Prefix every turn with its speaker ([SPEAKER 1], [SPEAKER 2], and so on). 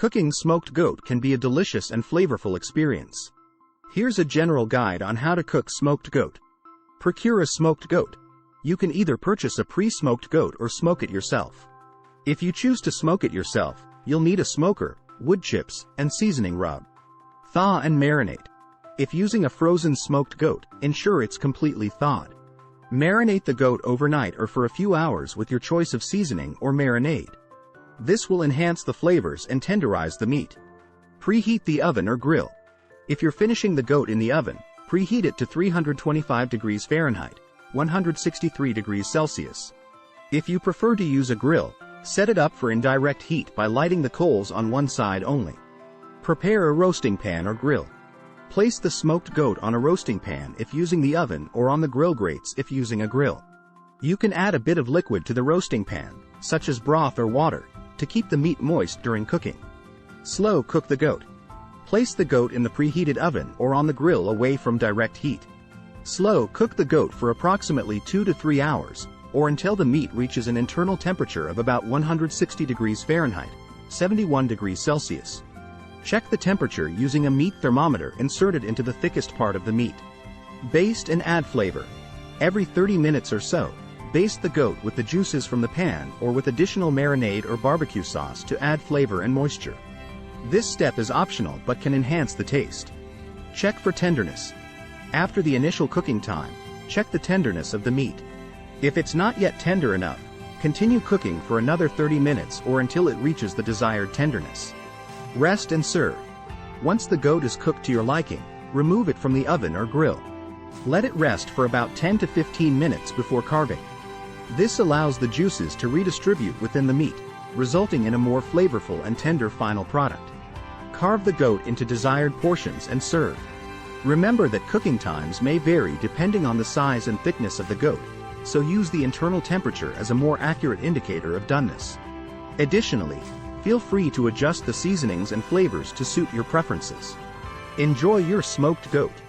[SPEAKER 1] Cooking smoked goat can be a delicious and flavorful experience. Here's a general guide on how to cook smoked goat. Procure a smoked goat. You can either purchase a pre-smoked goat or smoke it yourself. If you choose to smoke it yourself, you'll need a smoker, wood chips, and seasoning rub. Thaw and marinate. If using a frozen smoked goat, ensure it's completely thawed. Marinate the goat overnight or for a few hours with your choice of seasoning or marinade. This will enhance the flavors and tenderize the meat. Preheat the oven or grill. If you're finishing the goat in the oven, preheat it to 325 degrees Fahrenheit, 163 degrees Celsius. If you prefer to use a grill, set it up for indirect heat by lighting the coals on one side only. Prepare a roasting pan or grill. Place the smoked goat on a roasting pan if using the oven or on the grill grates if using a grill. You can add a bit of liquid to the roasting pan, such as broth or water, to keep the meat moist during cooking. Slow cook the goat. Place the goat in the preheated oven or on the grill away from direct heat. Slow cook the goat for approximately 2 to 3 hours, or until the meat reaches an internal temperature of about 160 degrees Fahrenheit, 71 degrees Celsius. Check the temperature using a meat thermometer inserted into the thickest part of the meat. Baste and add flavor. Every 30 minutes or so, baste the goat with the juices from the pan or with additional marinade or barbecue sauce to add flavor and moisture. This step is optional but can enhance the taste. Check for tenderness. After the initial cooking time, check the tenderness of the meat. If it's not yet tender enough, continue cooking for another 30 minutes or until it reaches the desired tenderness. Rest and serve. Once the goat is cooked to your liking, remove it from the oven or grill. Let it rest for about 10 to 15 minutes before carving. This allows the juices to redistribute within the meat, resulting in a more flavorful and tender final product. Carve the goat into desired portions and serve. Remember that cooking times may vary depending on the size and thickness of the goat, so use the internal temperature as a more accurate indicator of doneness. Additionally, feel free to adjust the seasonings and flavors to suit your preferences. Enjoy your smoked goat.